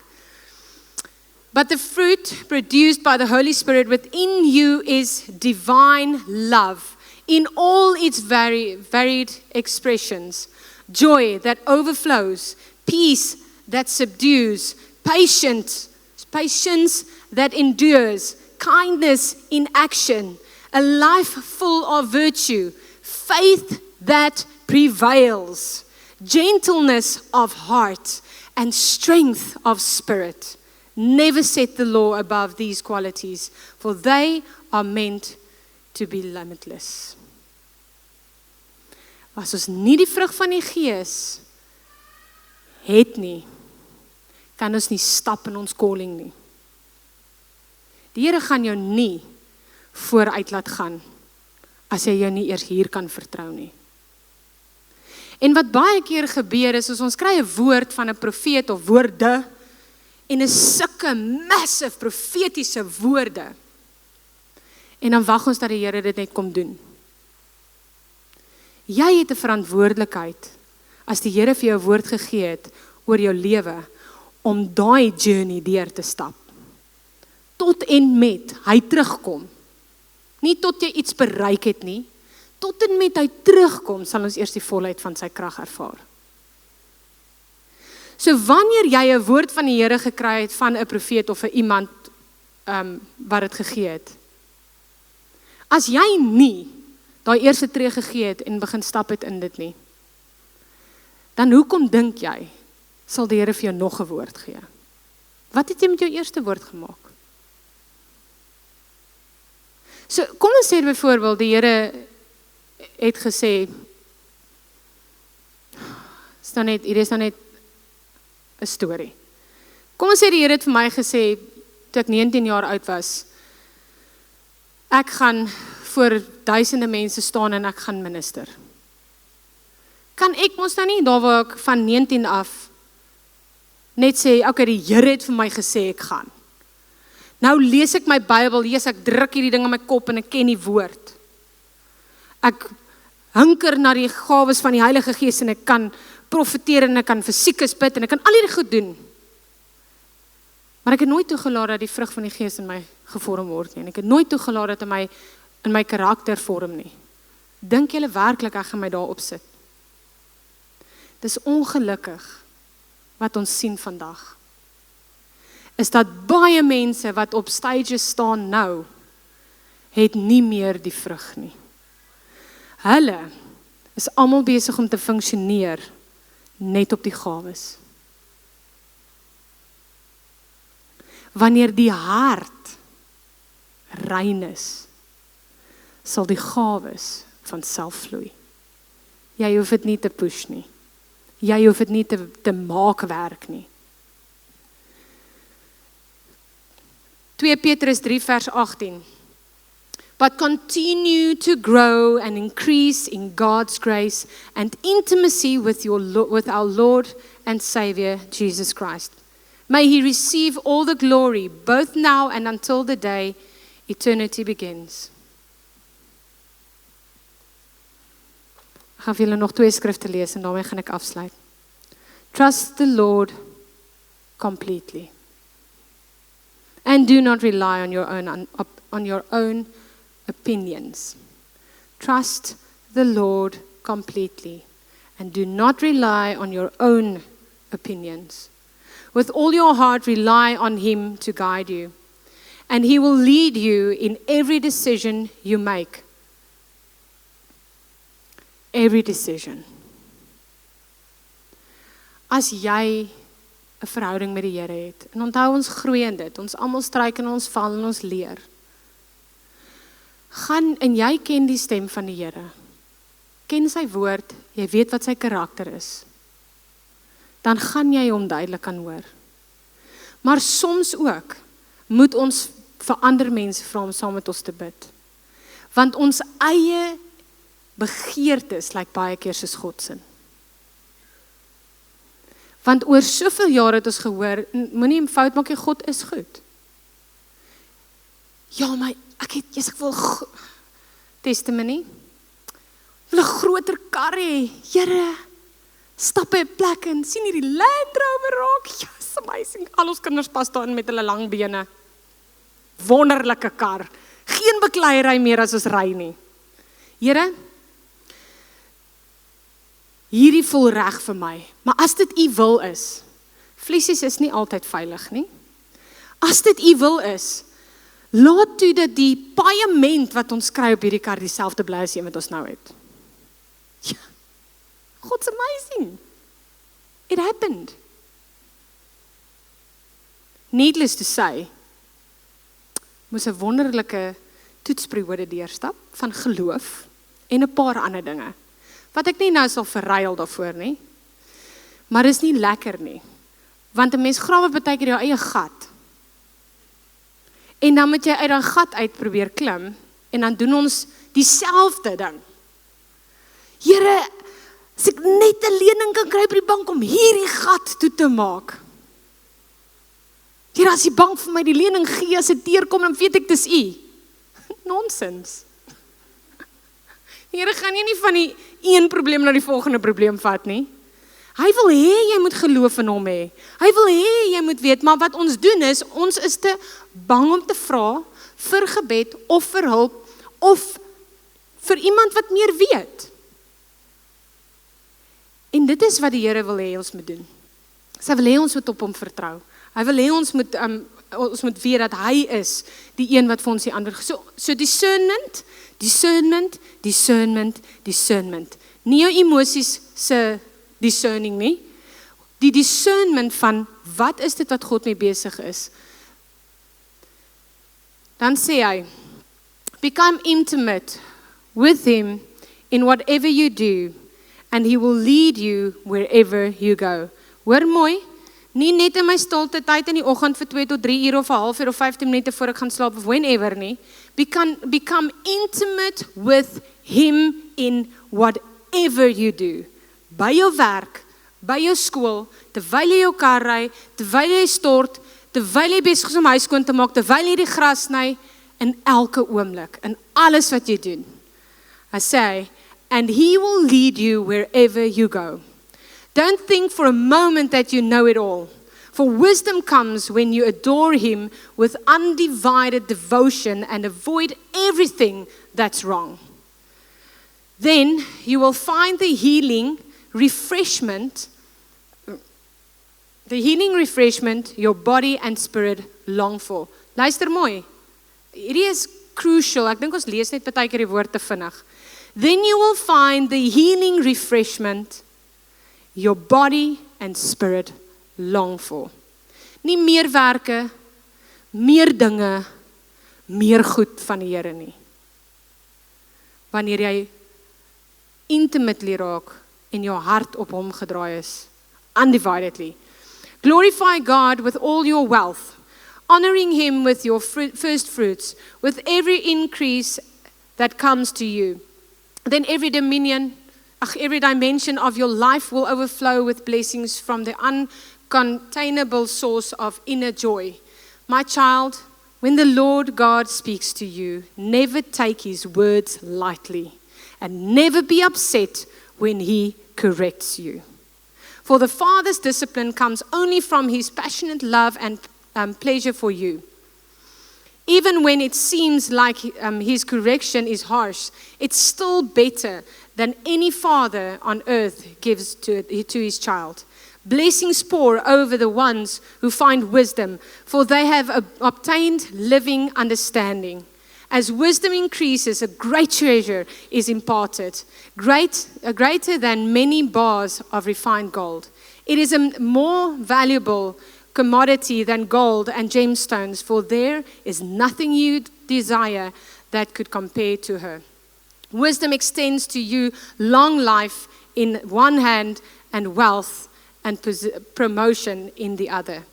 But the fruit produced by the Holy Spirit within you is divine love in all its varied expressions. Joy that overflows, peace that subdues, patience that endures, kindness in action, a life full of virtue, faith that prevails, gentleness of heart, and strength of spirit. Never set the law above these qualities, for they are meant to be limitless. As ons nie die vrug van die Gees het nie, kan ons nie stap in ons calling nie. Die Here gaan jou nie vooruit laat gaan, as jy jou nie eers hier kan vertrou nie. En wat baie keer gebeur is, as ons kry 'n woord van 'n profeet of woorde, en is sulke massive profetiese woorde, en dan wag ons dat die Here dit net kom doen. Jy het 'n verantwoordelikheid, as die Here vir jou woord gegee het, oor jou lewe, om daai journey deur te stap. Tot en met hy terugkom. Nie tot jy iets bereik het nie, tot en met hy terugkom, sal ons eers die volheid van sy krag ervaar. So wanneer jy 'n woord van die Here gekry het, van 'n profeet of 'n iemand wat dit gegee het, as jy nie daai eerste tree gegee het en begin stap het in dit nie, dan hoekom dink jy, sal die Here vir jou nog 'n woord gee? Wat het jy met jou eerste woord gemaak? So, kom ons sê byvoorbeeld, die Here het gesê, hier is nou net 'n storie. Kom ons sê die Here het vir my gesê, toe ek 19 jaar oud was, ek gaan voor duisende mense staan en ek gaan minister. Kan ek mos nou nie, daar waar ek van 19 af, net sê, okay, die Here het vir my gesê ek gaan. Nou lees ek my Bybel, ek druk hierdie ding in my kop en ek ken die woord. Ek hunker na die gawes van die Heilige Gees en ek kan profeteer en ek kan fisieke bid en ek kan al hierdie goed doen. Maar ek het nooit toegelaat dat die vrug van die Gees in my gevorm word nie. En ek het nooit toegelaat dat in my karakter vorm nie. Dink julle werklik ek gaan my daar opsit? Dis ongelukkig wat ons sien vandag. Is dat baie mense wat op stages staan nou, het nie meer die vrug nie. Hulle is almal besig om te funksioneer net op die gawes. Wanneer die hart rein is, sal die gawes van self vloei. Jy hoef dit nie te push nie. Jy hoef dit nie te maak werk nie. 2 Petrus 3 vers 18. But continue to grow and increase in God's grace and intimacy with our Lord and Savior, Jesus Christ. May He receive all the glory, both now and until the day eternity begins. Ek gaan vir julle nog 2 skrifte lees en daarmee gaan ek afsluit. Trust the Lord completely. And do not rely on your own opinions. Trust the Lord completely and do not rely on your own opinions. With all your heart, rely on Him to guide you, and He will lead you in every decision you make. Every decision. As jy 'n verhouding met die Here het, en onthou ons groei in dit, ons almal struik en ons val en ons leer, gaan en jy ken die stem van die Here, ken sy woord, jy weet wat sy karakter is, dan gaan jy hom duidelik kan hoor. Maar soms ook, moet ons vir ander mense vra om saam met ons te bid. Want ons eie begeertes lyk baie keer soos God se. Want oor soveel jare het ons gehoor, moenie 'n fout maak, God is goed. Ja, maar ek wil testimony. Ek wil 'n groter kar hê. Here, stap by 'n plek en sien hierdie Land Rover raak. Yes, amazing. Al ons kinders pas daarin met hulle lang bene. Wonderlike kar. Geen bekleierery meer as ons ry nie. Here, hierdie voel reg vir my. Maar as dit U wil is, vliesies is nie altyd veilig nie. As dit U wil is, laat toe dat die paaiement wat ons kry op hierdie kar dieselfde bly as wat ons nou het. Ja, God's amazing. It happened. Needless to say, moes 'n wonderlike toetsperiode deurstap van geloof en 'n paar ander dinge. wat ek nie nou sal verruil daarvoor nie, maar is nie lekker nie, want 'n mens grawe baie keer jou eie gat, en dan moet jy uit daai gat uit probeer klim, en dan doen ons dieselfde ding. Here, as ek net 'n lening kan kry by die bank om hierdie gat toe te maak. Here, as die bank vir my die lening gee, as dit deurkom, dan weet ek dis U. Nonsens. Here, gaan jy nie van die een probleem na die volgende probleem vat nie. Hy wil hê jy moet geloof in hom hê. Hy wil hê jy moet weet, maar wat ons doen is, ons is te bang om te vra vir gebed of vir hulp of vir iemand wat meer weet. En dit is wat die Here wil hê ons moet doen. Sy wil hê ons moet op hom vertrou. Hy wil hê ons moet weet dat hy is die een wat vir ons die antwoord gee. So discernment. Nie jou emosies se discerning nie. Die discernment van wat is dit wat God mee besig is. Dan sê hy, become intimate with him in whatever you do, and he will lead you wherever you go. Hoor mooi, nie net in my stilte tyd in die oggend vir 2 tot 3 ure of 'n halfuur of 15 minute voor ek gaan slaap of whenever nie. Become intimate with him in whatever you do. By jou werk, by jou skool, terwyl jy jou kar ry, terwyl jy stort, terwyl jy besig is om huis skoon te maak, terwyl jy die gras sny, in elke oomblik, in alles wat jy doen. Hy sê, and he will lead you wherever you go. Don't think for a moment that you know it all. For wisdom comes when you adore him with undivided devotion and avoid everything that's wrong. Then you will find the healing refreshment your body and spirit long for. Luister mooi. Hierdie is crucial. Ek dink ons lees net baie keer die woord te vinnig. Then you will find the healing refreshment your body and spirit long for. Nie meer werke, meer dinge, meer goed van die Here nie. Wanneer jy intimately raak en jou hart op hom gedraai is, undividedly. Glorify God with all your wealth, honoring him with your first fruits, with every increase that comes to you. Then every dimension of your life will overflow with blessings from the uncontainable source of inner joy. My child, when the Lord God speaks to you, never take his words lightly, and never be upset when he corrects you. For the Father's discipline comes only from his passionate love and pleasure for you. Even when it seems like his correction is harsh, it's still better than any father on earth gives to his child. Blessings pour over the ones who find wisdom, for they have obtained living understanding. As wisdom increases, a great treasure is imparted, greater than many bars of refined gold. It is a more valuable commodity than gold and gemstones, for there is nothing you desire that could compare to her. Wisdom extends to you long life in one hand and wealth and promotion in the other.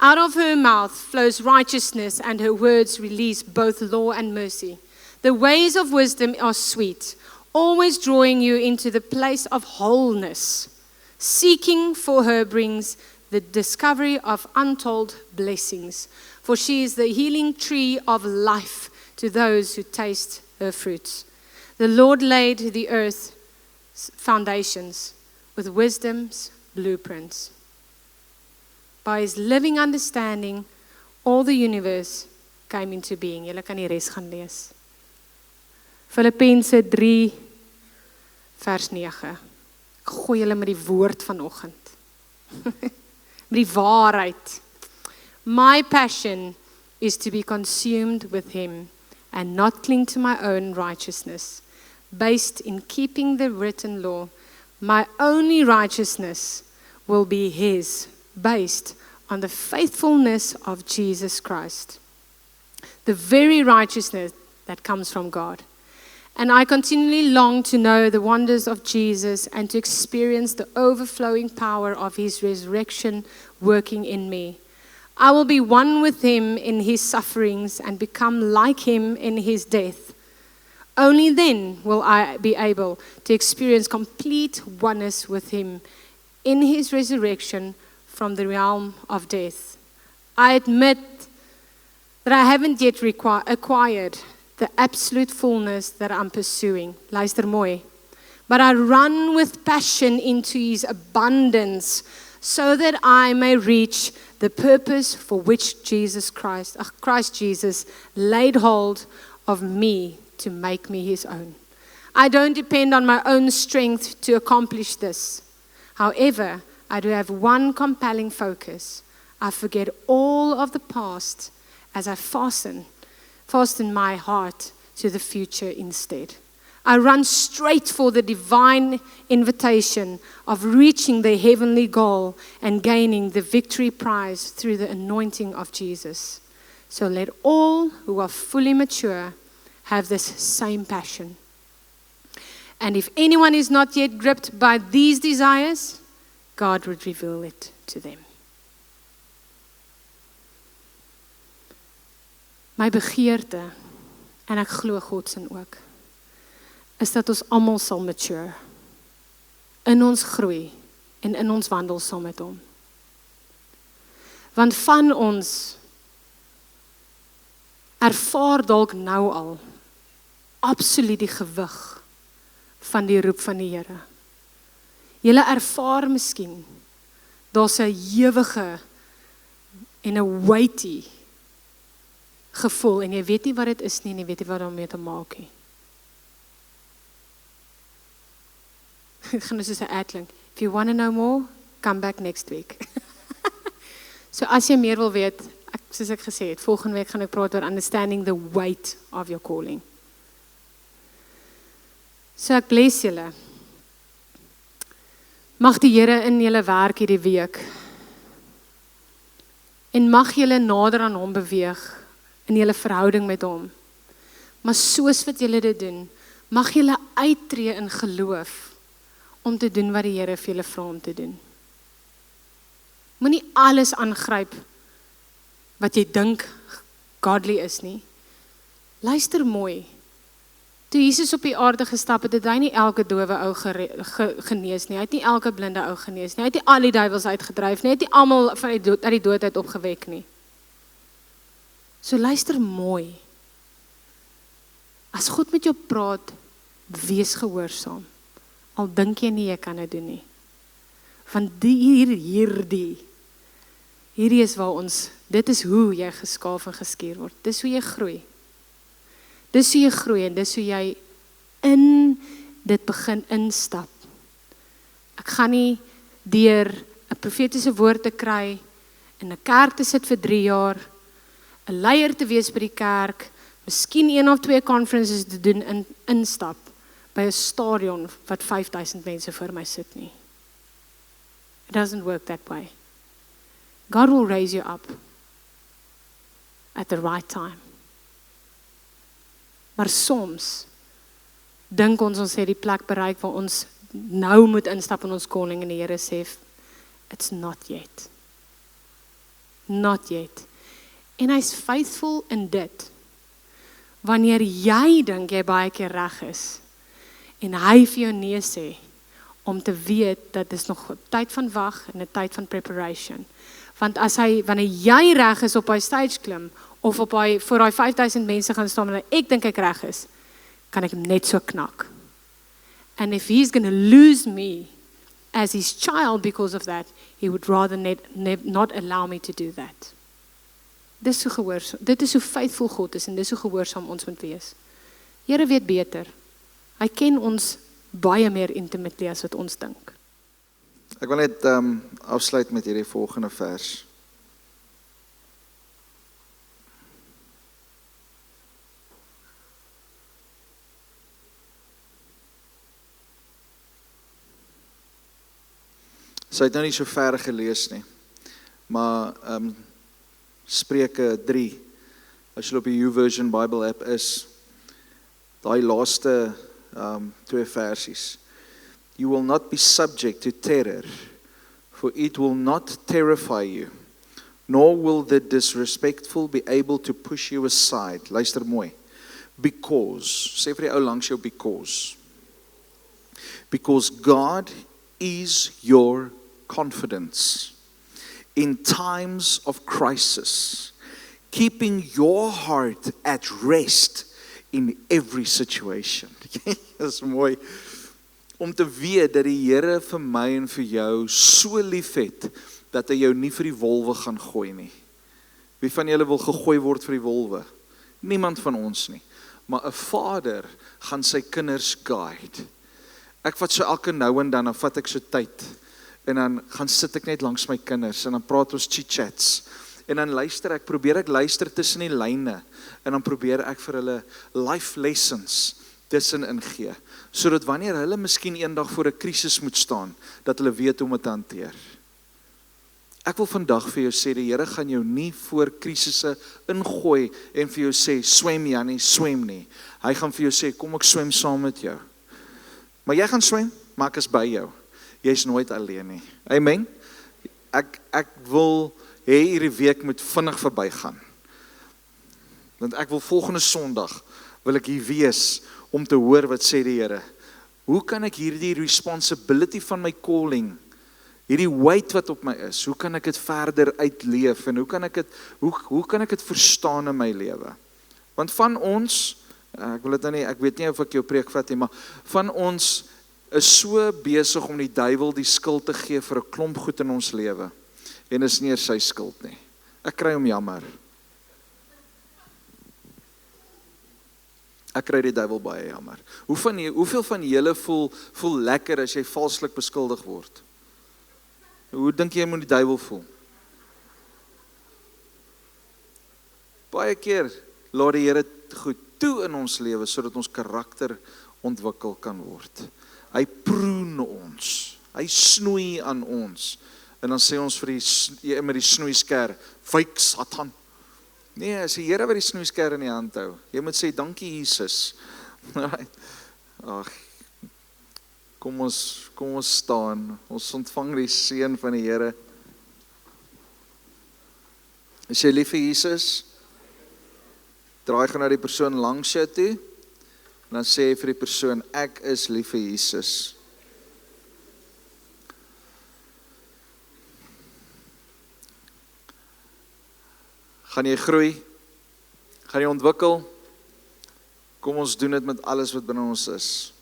Out of her mouth flows righteousness, and her words release both law and mercy. The ways of wisdom are sweet, always drawing you into the place of wholeness. Seeking for her brings the discovery of untold blessings, for she is the healing tree of life to those who taste her fruits. The Lord laid the earth's foundations with wisdom's blueprints. By his living understanding, all the universe came into being. Julle kan die res gaan lees. Filippense 3 vers 9. Ek gooi julle met die woord vanoggend. Met die waarheid. My passion is to be consumed with him and not cling to my own righteousness, based in keeping the written law. My only righteousness will be his, based on the faithfulness of Jesus Christ, the very righteousness that comes from God. And I continually long to know the wonders of Jesus and to experience the overflowing power of his resurrection working in me. I will be one with him in his sufferings and become like him in his death. Only then will I be able to experience complete oneness with him in his resurrection from the realm of death. I admit that I haven't yet acquired the absolute fullness that I'm pursuing. Luister mooi. But I run with passion into his abundance so that I may reach the purpose for which Christ Jesus laid hold of me to make me his own. I don't depend on my own strength to accomplish this. However, I do have one compelling focus. I forget all of the past as I fasten my heart to the future instead. I run straight for the divine invitation of reaching the heavenly goal and gaining the victory prize through the anointing of Jesus. So let all who are fully mature have this same passion. And if anyone is not yet gripped by these desires, God would reveal it to them. My begeerte, en ek glo God se ook, is dat ons almal sal mature in ons groei en in ons wandel saam met hom. Want van ons ervaar dalk nou al absoluut die gewig van die roep van die Here. Julle ervaar miskien daar's 'n ewige en 'n weighty gevoel en jy weet nie wat dit is nie en jy weet nie wat daarmee te maak nie. Ek gaan dus 'n ad klink. If you want to know more, come back next week. So as jy meer wil weet, soos ek gesê het, volgende week gaan ek praat oor understanding the weight of your calling. So ek bless julle. Mag die Here in julle werk hierdie week. En mag julle nader aan hom beweeg in julle verhouding met hom. Maar soos wat julle dit doen, mag julle uittreë in geloof om te doen wat die Here vir julle vra om te doen. Moenie alles aangryp wat jy dink godly is nie. Luister mooi. Toe Jesus op die aarde gestap het, het hy nie elke dowe ou genees nie. Hy het nie elke blinde ou genees nie. Hy het nie al die duiwels uitgedryf nie. Hy het nie almal uit die dood uit opgewek nie. So luister mooi. As God met jou praat, wees gehoorsaam. Al dink jy nie jy kan dit doen nie. Want hierdie is waar ons, dit is hoe jy geskaaf en geskuur word. Dis hoe jy groei. Dis hoe jy groei en dis hoe jy in dit begin instap. Ek gaan nie deur 'n profetiese woord te kry, in 'n kerk te sit vir 3 jaar, 'n leier te wees by die kerk, miskien 1 of 2 conferences te doen instap by 'n stadion wat 5000 mense voor my sit nie. It doesn't work that way. God will raise you up at the right time. Maar soms dink ons het die plek bereik waar ons nou moet instap in ons calling en die Here sê, it's not yet. Not yet. En hy's faithful in dit. Wanneer jy dink jy baie keer reg is, en hy vir jou nee sê, om te weet dat dit is nog 'n tyd van wag en 'n tyd van preparation. Want wanneer jy reg is op hy stage klim, of op hy, voor hy 5000 mense gaan staan, en ek dink ek reg is, kan ek net so knak. And if he's going to lose me as his child because of that, he would rather not allow me to do that. Dit is hoe faithful God is, en dis hoe gehoorsaam ons moet wees. Here weet beter. Hy ken ons baie meer intimately as wat ons dink. Ek wil net afsluit met hierdie volgende vers. Sy het nou nie so ver gelees nie, maar Spreuke 3, as jy op die YouVersion Bible app is, daai laaste twee versies. You will not be subject to terror, for it will not terrify you, nor will the disrespectful be able to push you aside. Luister mooi. Because, sê vir die ou langs jou, because God is your confidence in times of crisis, keeping your heart at rest in every situation. Dis mooi om te weet dat die Here vir my en vir jou so lief het, dat hy jou nie vir die wolwe gaan gooi nie. Wie van julle wil gegooi word vir die wolwe? Niemand van ons nie. Maar 'n vader gaan sy kinders guide. Ek vat so elke nou en dan vat ek so tyd, en dan gaan sit ek net langs my kinders, en dan praat ons chit-chats, en dan probeer ek luister tussen die lyne, en dan probeer ek vir hulle life lessons tussenin gee, sodat wanneer hulle miskien eendag voor 'n krisis moet staan, dat hulle weet hoe om dit te hanteer. Ek wil vandag vir jou sê, die Here gaan jou nie voor krisisse ingooi en vir jou sê, swem Jannie, swem nie. Hy gaan vir jou sê, kom ek swem saam met jou. Maar jy gaan swem, maar ek is by jou. Jy is nooit alleen nie. Amen. Ek wil hê hierdie week moet vinnig verbygaan. Want ek wil volgende Sondag wil ek hier wees om te hoor wat sê die Here. Hoe kan ek hierdie responsibility van my calling, hierdie weight wat op my is, hoe kan ek dit verder uitleef en hoe kan ek dit verstaan in my lewe? Want van ons, ek weet nie of ek jou preek vat nie, maar van ons is so besig om die duiwel die skuld te gee vir 'n klomp goed in ons lewe, en is nie sy skuld nie. Ek kry hom jammer. Ek kry die duiwel baie jammer. Hoeveel van julle voel lekker as jy valslik beskuldig word? Hoe dink jy moet die duiwel voel? Baie keer laat die Here goed toe in ons lewe, sodat ons karakter ontwikkel kan word. Hy proen ons, hy snoei aan ons, en dan sê ons met die snoeisker, wyk Satan. Nee, is die Here wat die snoeisker in die hand hou. Jy moet sê, dankie Jesus. Ag, kom ons staan, ons ontvang die seën van die Here. Is jy lief vir Jesus? Draai gaan na die persoon langs jou toe, en dan sê jy vir die persoon, ek is lief vir Jesus. Gaan jy groei? Gaan jy ontwikkel? Kom ons doen dit met alles wat binne ons is.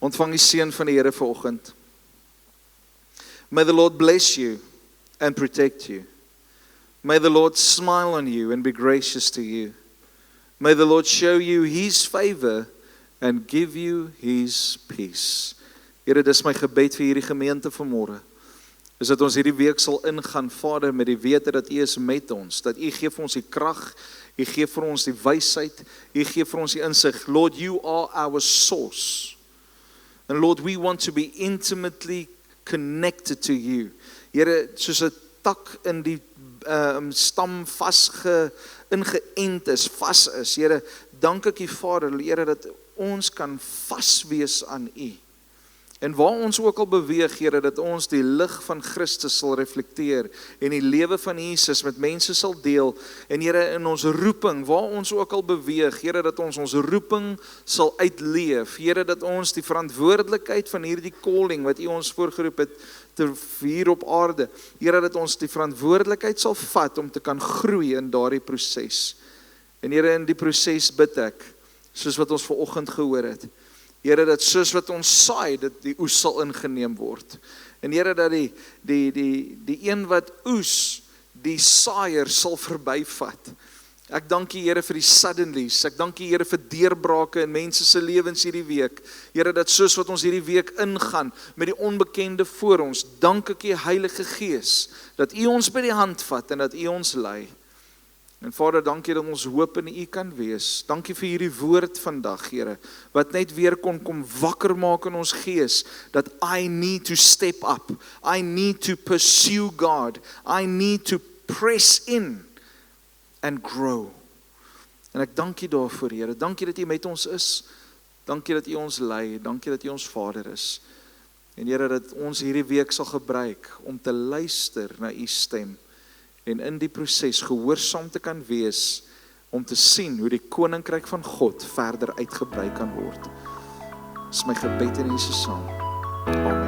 Ontvang die seën van die Here vanoggend. May the Lord bless you and protect you. May the Lord smile on you and be gracious to you. May the Lord show you His favor and give you His peace. Here, dis my gebed vir hierdie gemeente vanmôre, is dat ons hierdie week sal ingaan, Vader, met die wete dat U is met ons, dat U gee vir ons die krag, U gee vir ons die wysheid, U gee vir ons die insig. Lord, You are our source. And Lord, we want to be intimately connected to You. Here, soos 'n tak in die stam ingeënt is, vas is. Here, dank ek U, Vader, Here, dat ons kan vas wees aan U. En waar ons ook al beweeg, Here, dat ons die lig van Christus sal reflekteer en die lewe van Jesus met mense sal deel. En Here, in ons roeping, waar ons ook al beweeg, Here, dat ons roeping sal uitleef. Here, dat ons die verantwoordelikheid van hierdie calling wat U ons voorgeroep het hier op aarde, Here, dat ons die verantwoordelikheid sal vat om te kan groei in daardie proses. En Here, in die proses bid ek, soos wat ons vanoggend gehoor het, Here, dat soos wat ons saai, dat die oes sal ingeneem word. En Here, dat die een wat oes, die saaier sal verbyvat. Ek dank U, Here, vir die suddenlies. Ek dank U, Here, vir deurbrake in mense se lewens hierdie week. Here, dat soos wat ons hierdie week ingaan met die onbekende voor ons, dank ek U, Heilige Gees, dat U ons by die hand vat en dat U ons lei. En Vader, dankie dat ons hoop in U kan wees. Dankie vir hierdie woord vandag, Here, wat net weer kom wakker maak in ons gees, dat I need to step up, I need to pursue God, I need to press in and grow. En ek dank U daarvoor, Here. Dankie dat U met ons is. Dankie dat U ons lei, dankie dat U ons Vader is. En Here, dat ons hierdie week sal gebruik om te luister na U stem en in die proses gehoorsaam te kan wees om te sien hoe die koninkryk van God verder uitgebrei kan word. Dis my gebed in Jesus naam. Amen.